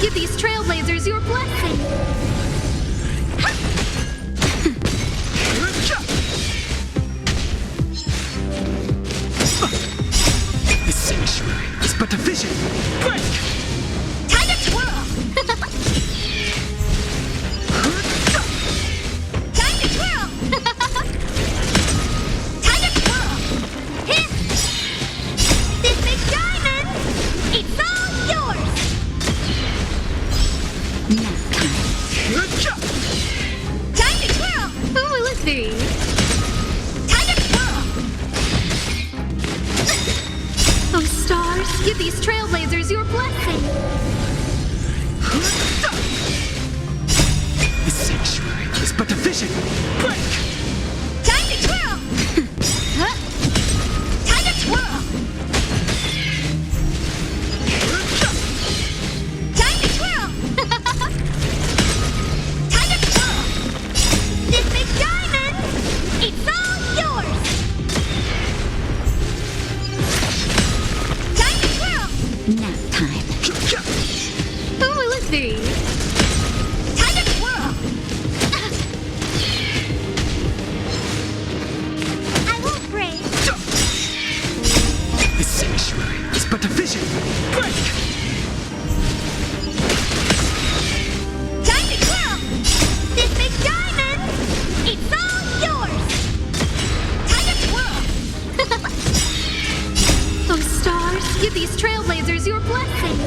Give these trailblazers your blessing! The sanctuary is but a vision! Break! Time to twirl! Time to twirl! Time to twirl! Hit! This big diamond! It's all yours! Time to twirl! Who will it be? Time to twirl! Oh, stars, give these trailblazers your blessing! The sanctuary is but a vision! Break! Time to twirl! Time to twirl! Time to twirl! Time to twirl! This big diamond! It's all yours! Time to twirl! Nap time. Who will it be? Time to twirl! I won't break. The sanctuary is but a vision! Break! Time to twirl! This big diamond! It's all yours! Time to twirl! Oh, stars, give these trailblazers your blessing!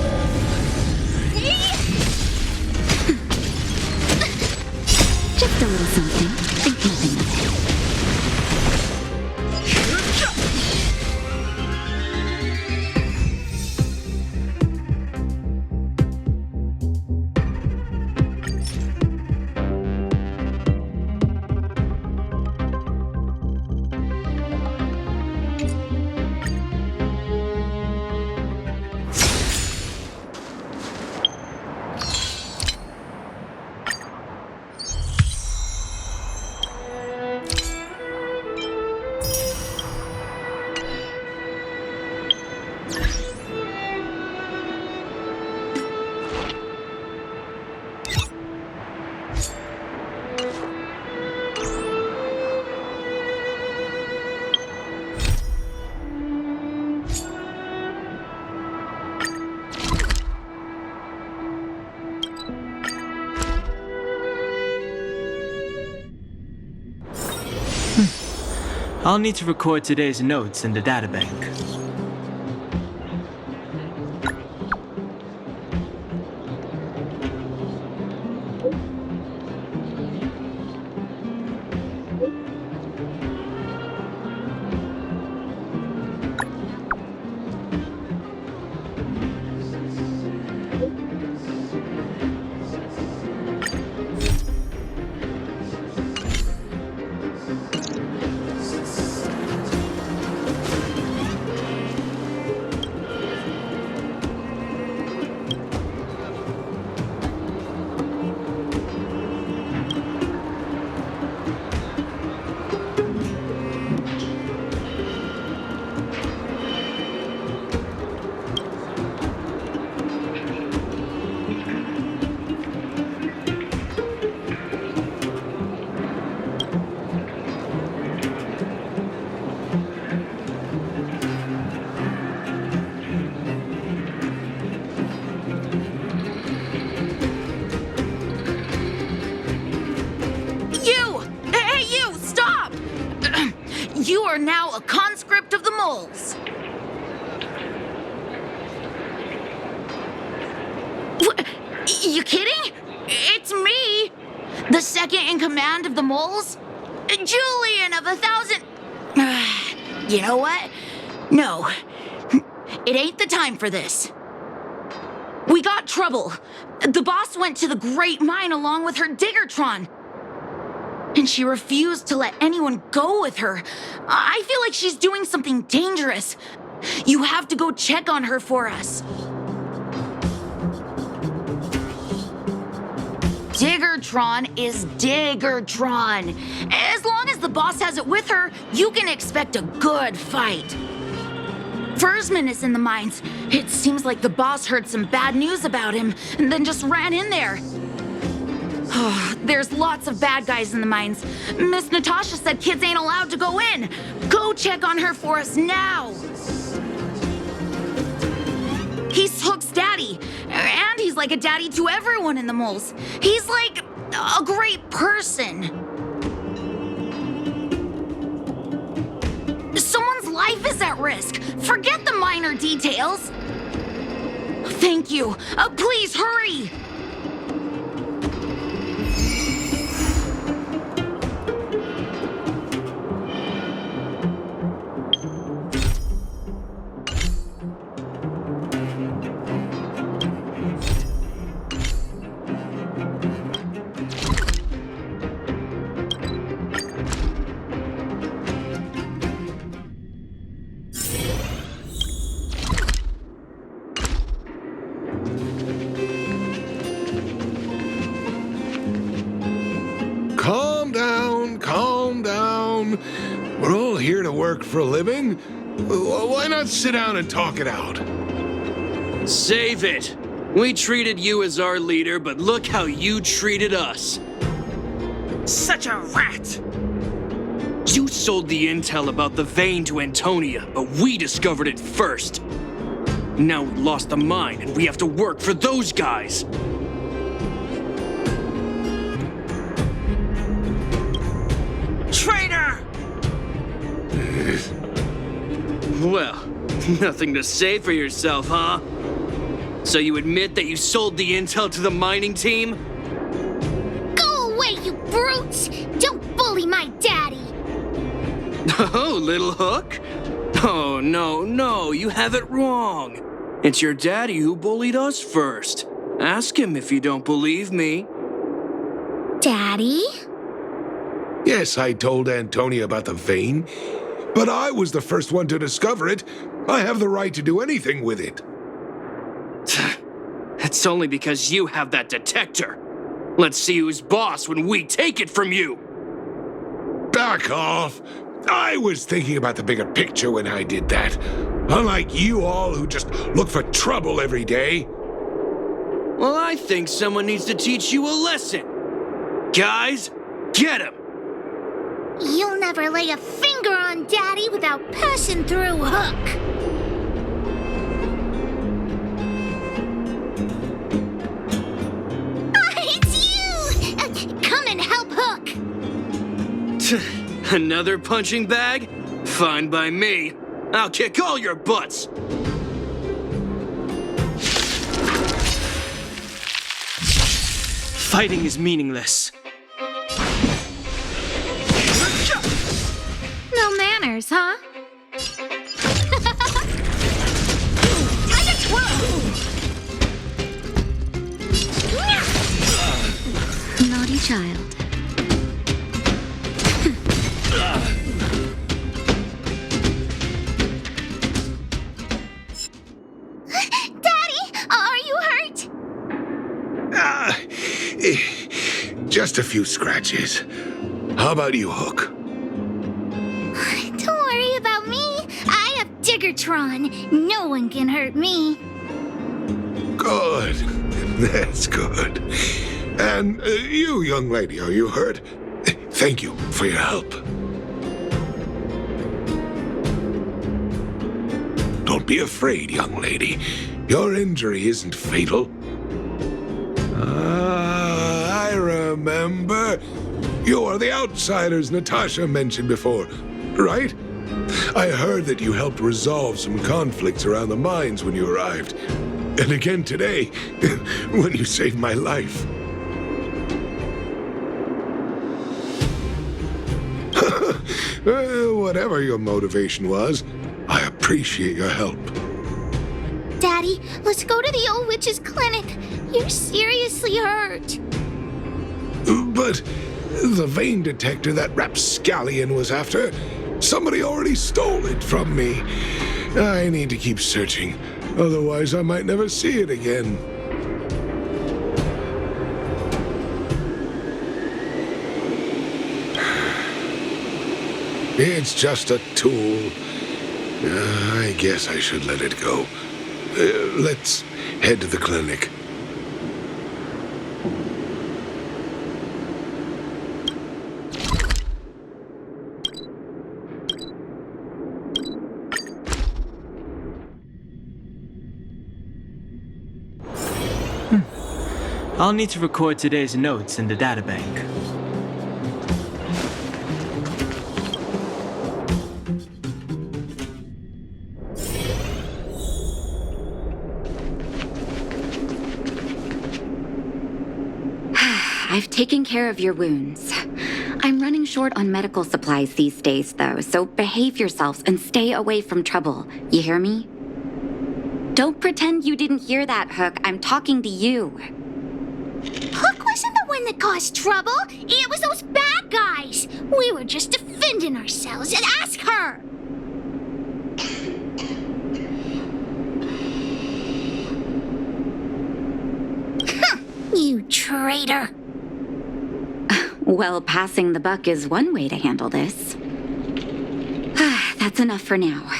Just a little something. Think nothing of it. I'll need to record today's notes in the databank. are now a conscript of the moles. What? You kidding? It's me, the second in command of the moles, Julian of 1,000. You know what? No, it ain't the time for this. We got trouble. The boss went to the Great Mine along with her Diggertron. And she refused to let anyone go with her. I feel like she's doing something dangerous. You have to go check on her for us. Diggertron is Diggertron. As long as the boss has it with her, you can expect a good fight. FOREMAN is in the mines. It seems like the boss heard some bad news about him and then just ran in there. There's lots of bad guys in the mines. Miss Natasha said kids ain't allowed to go in. Go check on her for us now. He's Hook's daddy, and he's like a daddy to everyone in the moles. He's like a great person. Someone's life is at risk. Forget the minor details. Thank you. Please hurry. Calm down. We're all here to work for a living. Why not sit down and talk it out? Save it. We treated you as our leader, but look how you treated us. Such a rat! You sold the intel about the vein to Antonia, but we discovered it first. Now we lost the mine, and we have to work for those guys. Traitor! Well, nothing to say for yourself, huh? So you admit that you sold the intel to the mining team? Go away, you brutes! Don't bully my daddy! Oh, little Hook? Oh, no, you have it wrong. It's your daddy who bullied us first. Ask him if you don't believe me. Daddy? Yes, I told Antonia about the vein, but I was the first one to discover it. I have the right to do anything with it. It's only because you have that detector. Let's see who's boss when we take it from you. Back off. I was thinking about the bigger picture when I did that. Unlike you all who just look for trouble every day. Well, I think someone needs to teach you a lesson. Guys, get him! You'll never lay a finger on Daddy without passing through Hook. It's you! Come and help Hook. Another punching bag? Fine by me. I'll kick all your butts. Fighting is meaningless. No manners, huh? Naughty child. Daddy, are you hurt? Just a few scratches. How about you, Hook? Don't worry about me. I have Diggertron. No one can hurt me. Good. That's good. And you, young lady, are you hurt? Thank you for your help. Don't be afraid, young lady. Your injury isn't fatal. I remember. You are the outsiders Natasha mentioned before, right? I heard that you helped resolve some conflicts around the mines when you arrived. And again today, when you saved my life. Whatever your motivation was, I appreciate your help. Daddy, let's go to the old witch's clinic. You're seriously hurt. But the vein detector that rapscallion was after, somebody already stole it from me. I need to keep searching, otherwise I might never see it again. It's just a tool. I guess I should let it go. Let's head to the clinic. I'll need to record today's notes in the databank. I've taken care of your wounds. I'm running short on medical supplies these days, though, so behave yourselves and stay away from trouble. You hear me? Don't pretend you didn't hear that, Hook. I'm talking to you. Hook wasn't the one that caused trouble. It was those bad guys. We were just defending ourselves. And ask her. You traitor. Well, passing the buck is one way to handle this. That's enough for now.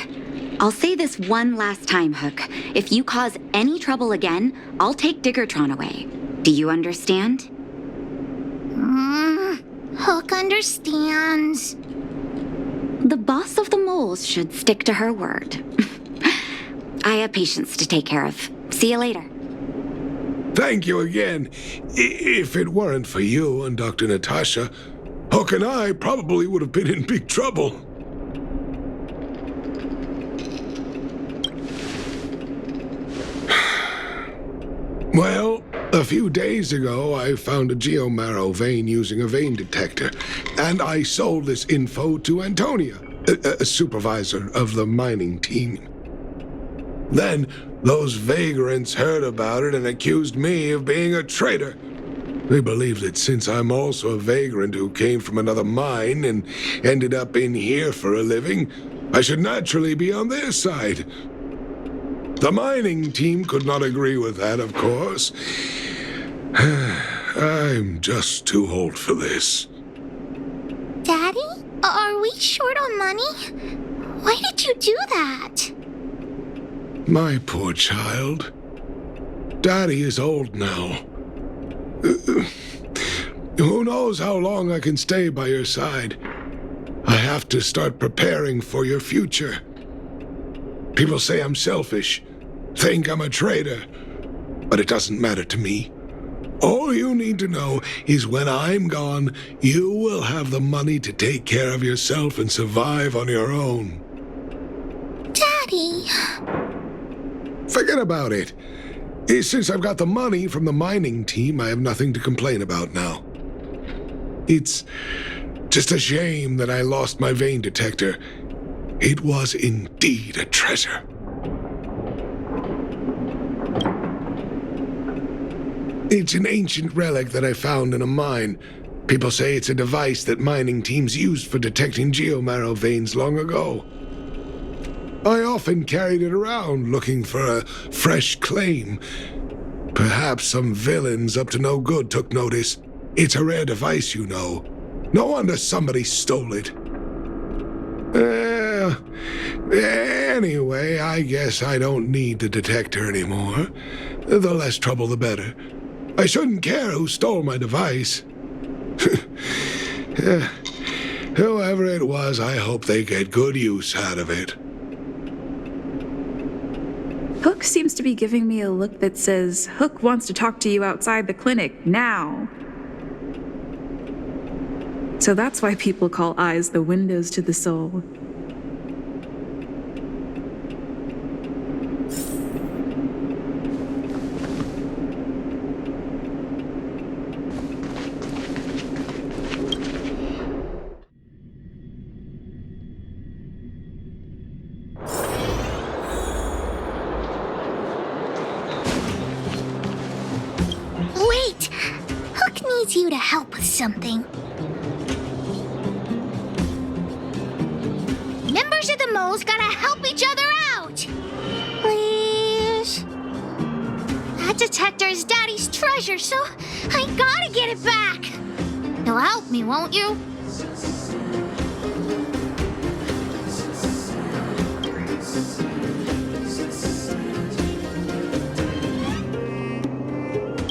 I'll say this one last time, Hook. If you cause any trouble again, I'll take Diggertron away. Do you understand? Hook understands. The boss of the moles should stick to her word. I have patients to take care of. See you later. Thank you again. If it weren't for you and Dr. Natasha, Hook and I probably would have been in big trouble. Well, a few days ago, I found a geomarrow vein using a vein detector, and I sold this info to Antonia, a supervisor of the mining team. Then, those vagrants heard about it and accused me of being a traitor. They believe that since I'm also a vagrant who came from another mine and ended up in here for a living, I should naturally be on their side. The mining team could not agree with that, of course. I'm just too old for this. Daddy? Are we short on money? Why did you do that? My poor child. Daddy is old now. Who knows how long I can stay by your side? I have to start preparing for your future. People say I'm selfish, think I'm a traitor, but it doesn't matter to me. All you need to know is when I'm gone, you will have the money to take care of yourself and survive on your own. Daddy. Forget about it. Since I've got the money from the mining team, I have nothing to complain about now. It's just a shame that I lost my vein detector. It was indeed a treasure. It's an ancient relic that I found in a mine. People say it's a device that mining teams used for detecting geomarrow veins long ago. I often carried it around looking for a fresh claim. Perhaps some villains up to no good took notice. It's a rare device, you know. No wonder somebody stole it. Anyway, I guess I don't need the detector anymore. The less trouble, the better. I shouldn't care who stole my device. Whoever it was, I hope they get good use out of it. Hook seems to be giving me a look that says, Hook wants to talk to you outside the clinic, now. So that's why people call eyes the windows to the soul. needs you to help with something. Members of the moles gotta help each other out. Please. That detector is Daddy's treasure, so I gotta get it back. You'll help me, won't you?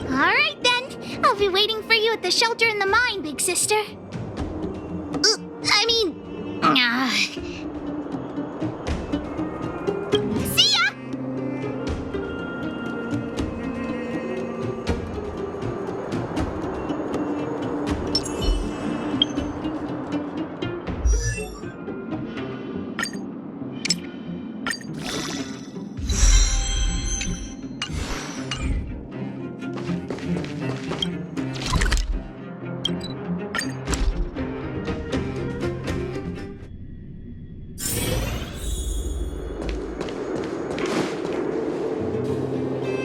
All right, then. I'll be waiting for you at the shelter in the mine, big sister. See ya!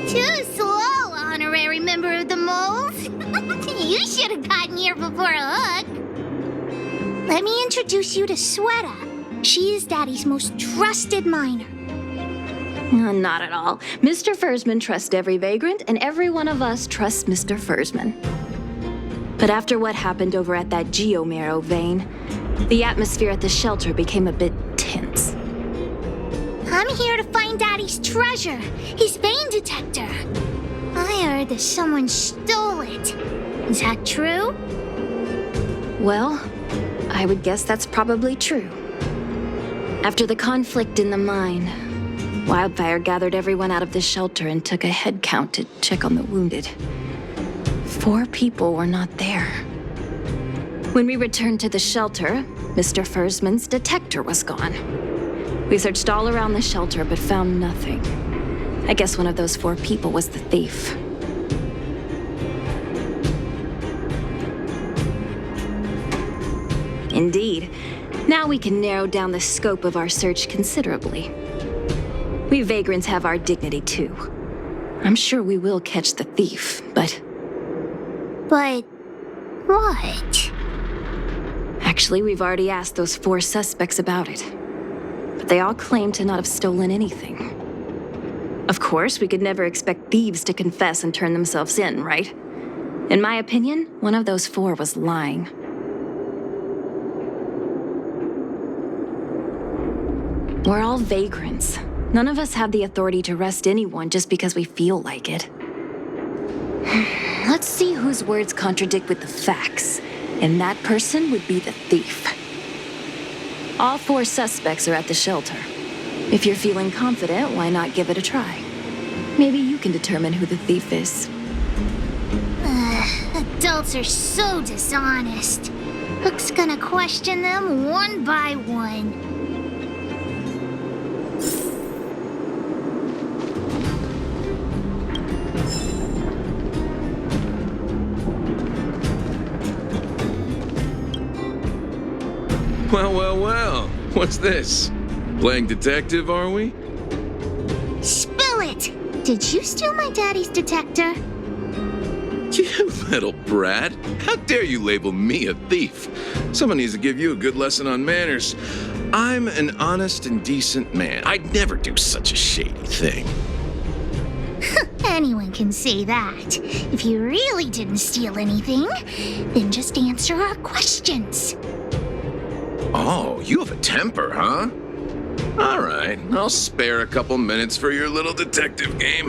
Too slow, honorary member of the moles. You should have gotten here before Hook. Let me introduce you to Sweta. She is Daddy's most trusted miner. Not at all. Mr. Fursman trusts every vagrant, and every one of us trusts Mr. Fursman. But after what happened over at that geomarrow vein, the atmosphere at the shelter became a bit tense. I'm here to find Daddy's treasure, his vein detector. I heard that someone stole it. Is that true? Well, I would guess that's probably true. After the conflict in the mine, Wildfire gathered everyone out of the shelter and took a head count to check on the wounded. 4 people were not there. When we returned to the shelter, Mr. Fursman's detector was gone. We searched all around the shelter but found nothing. I guess one of those 4 people was the thief. Indeed. Now we can narrow down the scope of our search considerably. We vagrants have our dignity too. I'm sure we will catch the thief, but... But what? Actually, we've already asked those 4 suspects about it. But they all claim to not have stolen anything. Of course, we could never expect thieves to confess and turn themselves in, right? In my opinion, one of those 4 was lying. We're all vagrants. None of us have the authority to arrest anyone just because we feel like it. Let's see whose words contradict with the facts. And that person would be the thief. All 4 suspects are at the shelter. If you're feeling confident, why not give it a try? Maybe you can determine who the thief is. Adults are so dishonest. Hook's gonna question them one by one. Well. What's this? Playing detective, are we? Spill it! Did you steal my daddy's detector? You little brat. How dare you label me a thief? Someone needs to give you a good lesson on manners. I'm an honest and decent man. I'd never do such a shady thing. Anyone can say that. If you really didn't steal anything, then just answer our questions. Oh, you have a temper, huh? All right, I'll spare a couple minutes for your little detective game.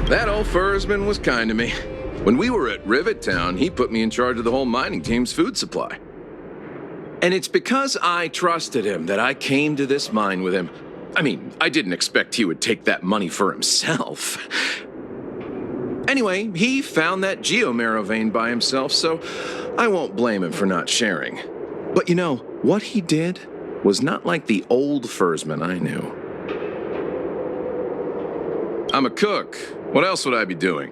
That old Fursman was kind to me. When we were at Rivet Town, he put me in charge of the whole mining team's food supply. And it's because I trusted him that I came to this mine with him. I mean, I didn't expect he would take that money for himself. Anyway, he found that geomarrow vein by himself, so I won't blame him for not sharing. But you know, what he did was not like the old Fursman I knew. I'm a cook. What else would I be doing?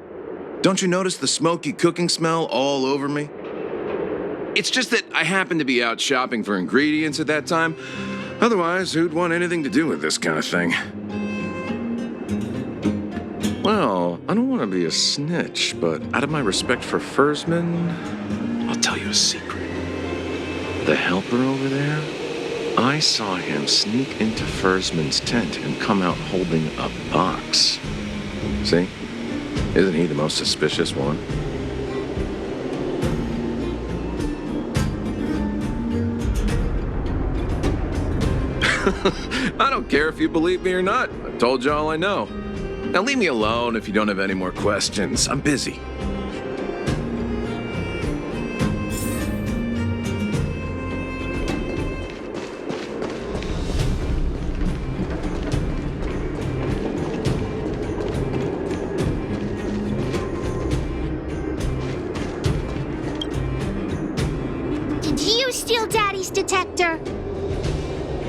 Don't you notice the smoky cooking smell all over me? It's just that I happened to be out shopping for ingredients at that time. Otherwise, who'd want anything to do with this kind of thing? Well, I don't want to be a snitch, but out of my respect for FOREMAN, I'll tell you a secret. The helper over there, I saw him sneak into FOREMAN's tent and come out holding a box. See? Isn't he the most suspicious one? I don't care if you believe me or not. I've told you all I know. Now leave me alone if you don't have any more questions. I'm busy. Did you steal Daddy's detector?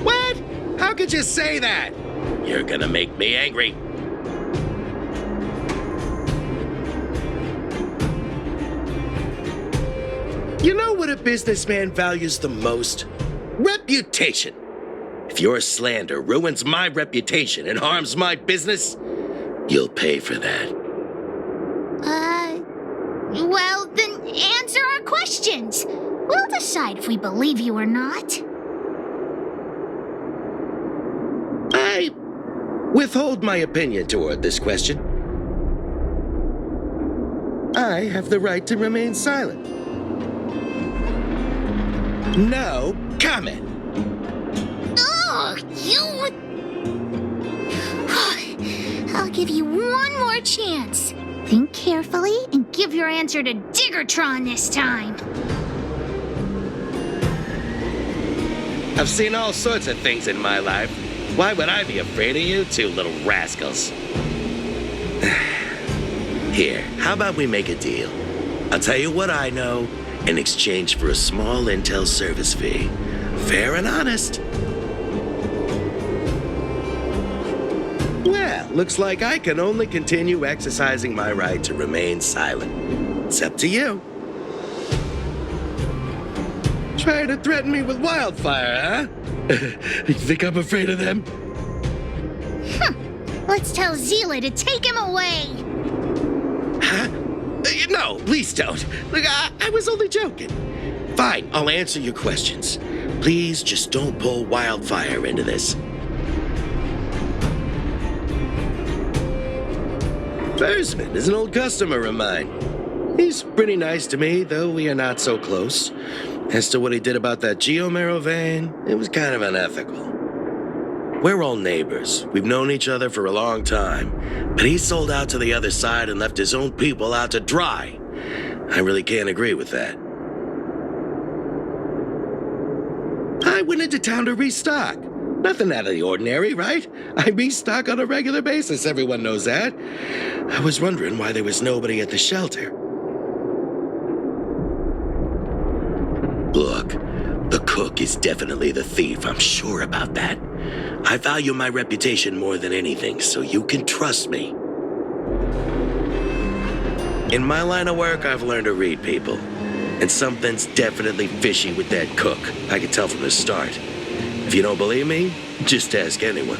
What? How could you say that? You're gonna make me angry. You know what a businessman values the most? Reputation. If your slander ruins my reputation and harms my business, you'll pay for that. Well, then answer our questions. We'll decide if we believe you or not. I withhold my opinion toward this question. I have the right to remain silent. No comment. Oh, you... I'll give you one more chance. Think carefully and give your answer to Diggertron this time. I've seen all sorts of things in my life. Why would I be afraid of you two little rascals? Here, how about we make a deal? I'll tell you what I know in exchange for a small intel service fee. Fair and honest. Well, looks like I can only continue exercising my right to remain silent. It's up to you. Trying to threaten me with wildfire, huh? You think I'm afraid of them? Let's tell Zila to take him away. Huh? No, please don't. Look, I was only joking. Fine, I'll answer your questions. Please just don't pull wildfire into this. FOREMAN is an old customer of mine. He's pretty nice to me, though we are not so close. As to what he did about that Geomero vein, it was kind of unethical. We're all neighbors. We've known each other for a long time. But he sold out to the other side and left his own people out to dry. I really can't agree with that. I went into town to restock. Nothing out of the ordinary, right? I restock on a regular basis, everyone knows that. I was wondering why there was nobody at the shelter. Look, the cook is definitely the thief, I'm sure about that. I value my reputation more than anything, so you can trust me. In my line of work, I've learned to read people. And something's definitely fishy with that cook. I could tell from the start. If you don't believe me, just ask anyone.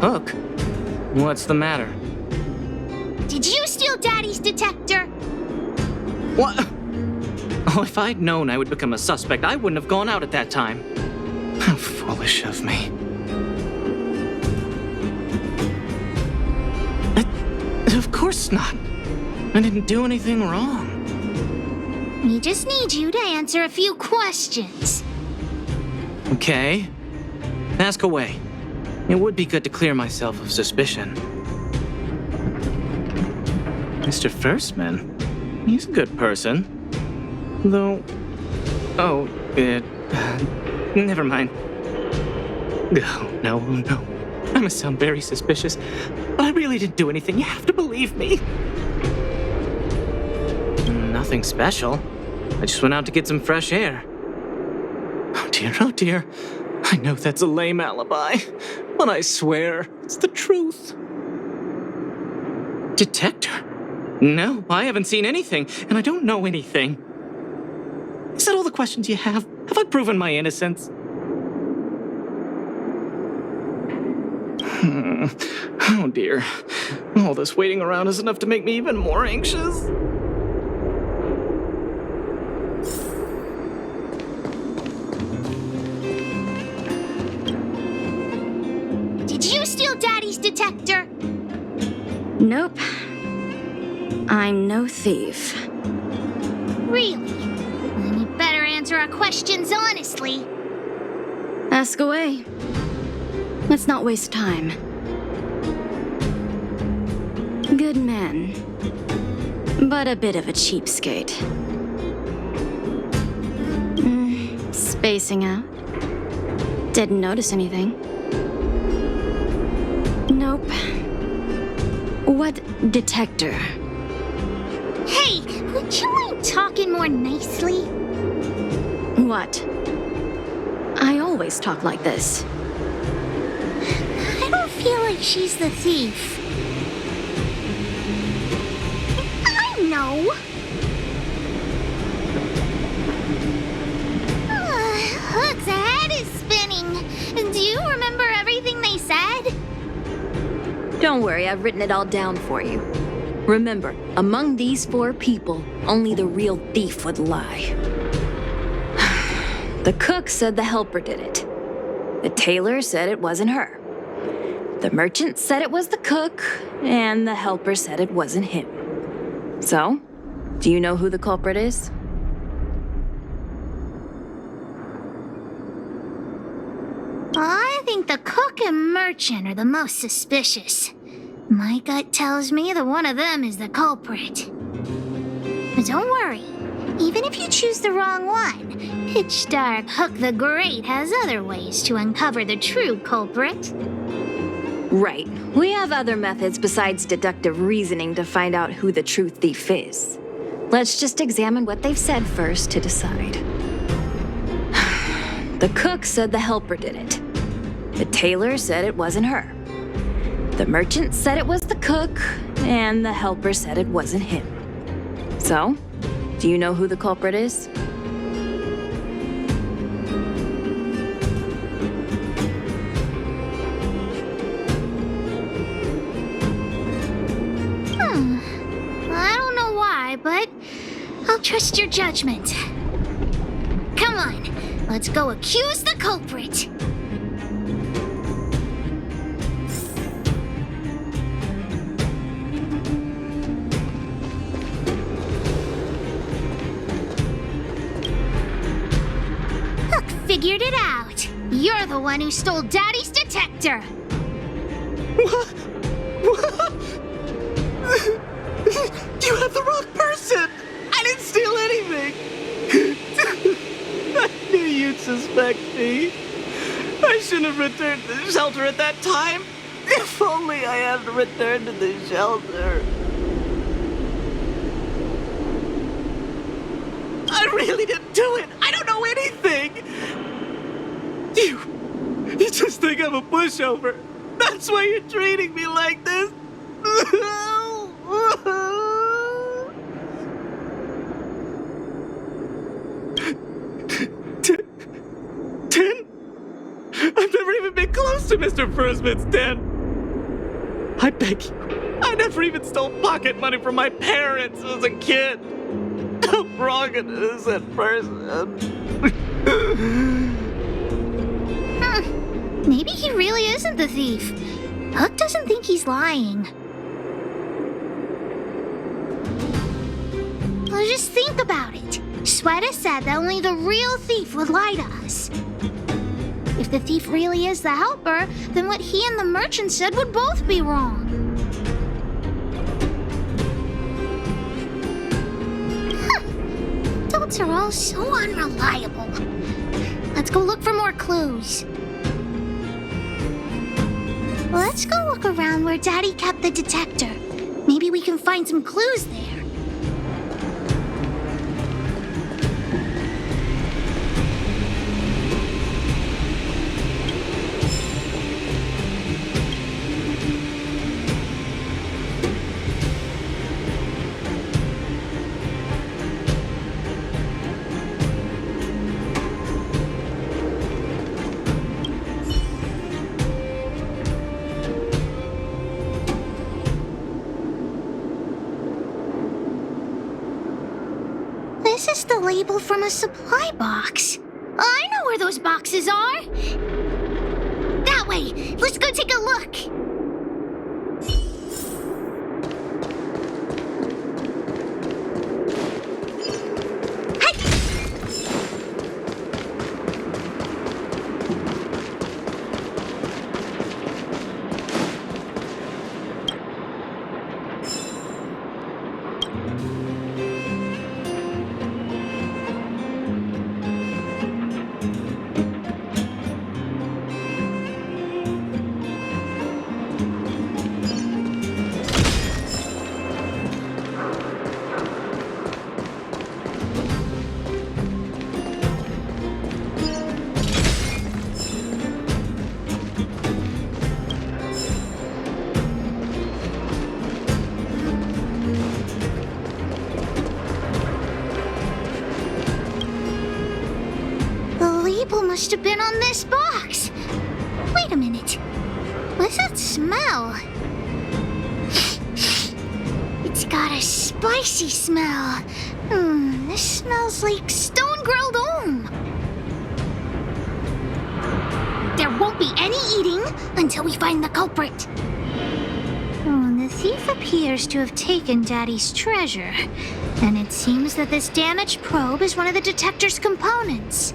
Hook? What's the matter? Did you steal Daddy's detector? What? Oh, if I'd known I would become a suspect, I wouldn't have gone out at that time. How foolish of me. Of course not. I didn't do anything wrong. We just need you to answer a few questions. Okay. Ask away. It would be good to clear myself of suspicion. Mr. FOREMAN, he's a good person. Though... Oh, never mind. Oh, no. I must sound very suspicious, but I really didn't do anything. You have to believe me. Nothing special. I just went out to get some fresh air. Oh dear. I know that's a lame alibi, but I swear it's the truth. Detector? No, I haven't seen anything, and I don't know anything. questions you have? Have I proven my innocence? Oh dear. All this waiting around is enough to make me even more anxious. Did you steal Daddy's detector? Nope. I'm no thief. Really? Then you better answer our questions honestly. Ask away. Let's not waste time. Good man, but a bit of a cheapskate. Spacing out. Didn't notice anything. Nope. What detector? Hey, would you mind talking more nicely? What? I always talk like this. I don't feel like she's the thief. I know. Hook's head is spinning. Do you remember everything they said? Don't worry, I've written it all down for you. Remember, among these 4 people, only the real thief would lie. The cook said the helper did it. The tailor said it wasn't her. The merchant said it was the cook, and the helper said it wasn't him. So, do you know who the culprit is? I think the cook and merchant are the most suspicious. My gut tells me that one of them is the culprit. But don't worry. Even if you choose the wrong one, Pitch Dark Hook the Great has other ways to uncover the true culprit. Right. We have other methods besides deductive reasoning to find out who the true thief is. Let's just examine what they've said first to decide. The cook said the helper did it. The tailor said it wasn't her. The merchant said it was the cook, and the helper said it wasn't him. So, do you know who the culprit is? I don't know why, but I'll trust your judgment. Come on, let's go accuse the culprit. Hook figured it out. You're the one who stole Daddy's detector. What? You have the wrong person! I didn't steal anything! I knew you'd suspect me. I shouldn't have returned to the shelter at that time. If only I hadn't returned to the shelter. I really didn't do it! I don't know anything! You just think I'm a pushover. That's why you're treating me like this. Ten? I've never even been close to Mr. Fursman's den. I beg you, I never even stole pocket money from my parents as a kid. I'm wrong an innocent person. Maybe he really isn't the thief. Hook doesn't think he's lying. Well, just think about it. Sweta said that only the real thief would lie to us. If the thief really is the helper, then what he and the merchant said would both be wrong. Adults are all so unreliable. Let's go look for more clues. Let's go look around where Daddy kept the detector. Maybe we can find some clues there. This is the label from a supply box. I know where those boxes are. That way. Let's go take a look. Must have been on this box. Wait a minute. What's that smell? It's got a spicy smell. This smells like stone-grilled ohm. There won't be any eating until we find the culprit. The thief appears to have taken Daddy's treasure, and it seems that this damaged probe is one of the detector's components.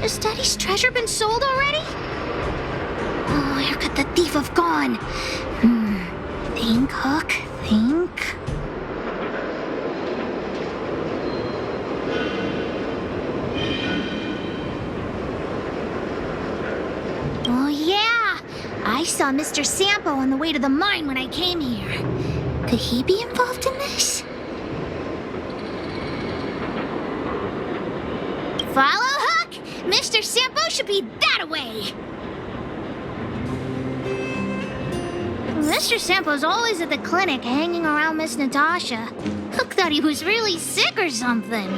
Has Daddy's treasure been sold already? Oh, where could the thief have gone? Think, Hook, think. Oh, yeah. I saw Mr. Sampo on the way to the mine when I came here. Could he be involved in this? Follow Hook! Mr. Sampo should be that way! Mr. Sampo's always at the clinic hanging around Miss Natasha. Hook thought he was really sick or something.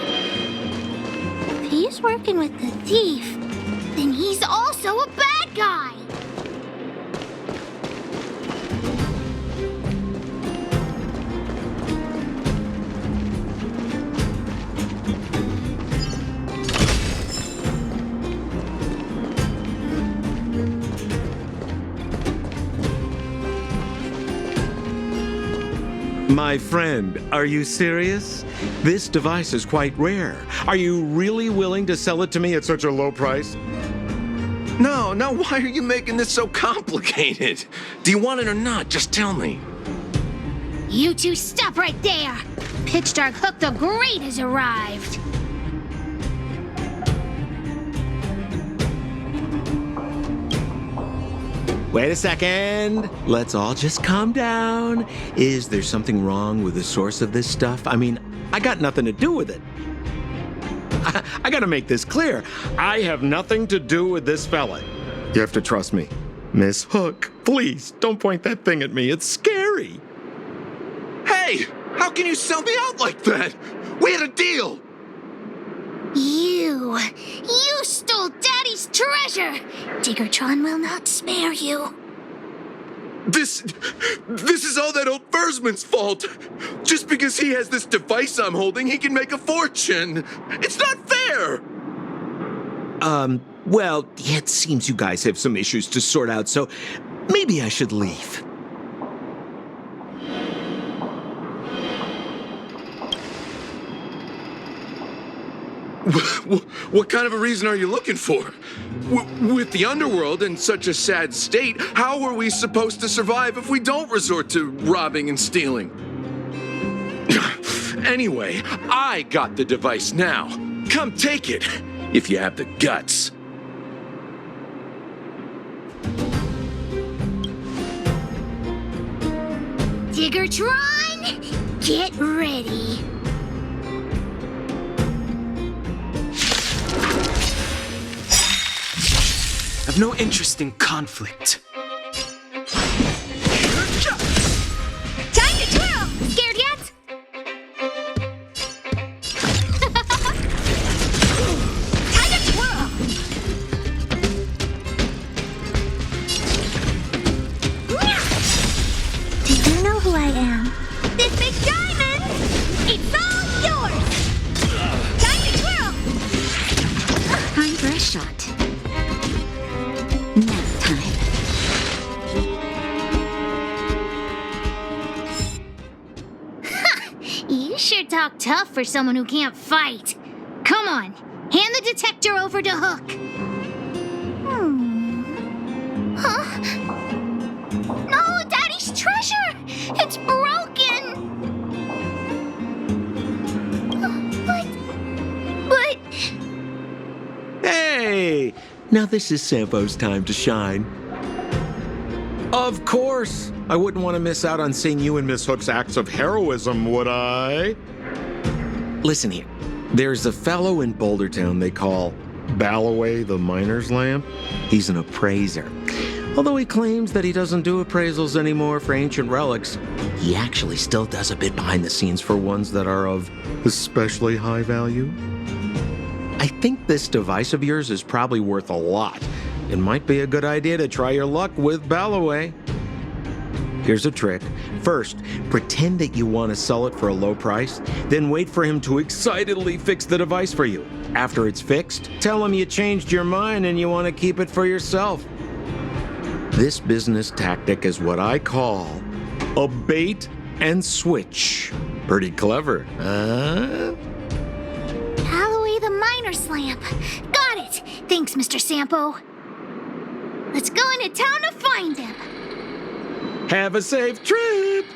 If he's working with the thief, then he's also a bad guy! My friend, are you serious? This device is quite rare. Are you really willing to sell it to me at such a low price? No, why are you making this so complicated? Do you want it or not? Just tell me. You two stop right there! Pitch Dark Hook the Great has arrived! Wait a second. Let's all just calm down. Is there something wrong with the source of this stuff? I mean, I got nothing to do with it. I gotta make this clear. I have nothing to do with this fella. You have to trust me. Miss Hook, please, don't point that thing at me. It's scary. Hey, how can you sell me out like that? We had a deal. You stole Daddy's treasure! Diggertron will not spare you. This is all that old Fursman's fault. Just because he has this device I'm holding, he can make a fortune. It's not fair! Well, it seems you guys have some issues to sort out, so maybe I should leave. What kind of a reason are you looking for? With the underworld in such a sad state, how are we supposed to survive if we don't resort to robbing and stealing? Anyway, I got the device now. Come take it, if you have the guts. Diggertron, get ready. I've no interest in conflict. Time to twirl! Scared yet? Time to twirl! Do you know who I am? This big diamond! It's all yours! You sure talk tough for someone who can't fight. Come on, hand the detector over to Hook. Huh? No, Daddy's treasure! It's broken! But... Hey! Now this is Sampo's time to shine. Of course! I wouldn't want to miss out on seeing you and Miss Hook's acts of heroism, would I? Listen here. There's a fellow in Bouldertown they call Balloway the Miner's Lamp. He's an appraiser. Although he claims that he doesn't do appraisals anymore for ancient relics, he actually still does a bit behind the scenes for ones that are of especially high value. I think this device of yours is probably worth a lot. It might be a good idea to try your luck with Balloway. Here's a trick. First, pretend that you want to sell it for a low price, then wait for him to excitedly fix the device for you. After it's fixed, tell him you changed your mind and you want to keep it for yourself. This business tactic is what I call a bait and switch. Pretty clever, huh? Balloway the Miner's Lamp. Got it! Thanks, Mr. Sampo. Let's go into town to find him. Have a safe trip!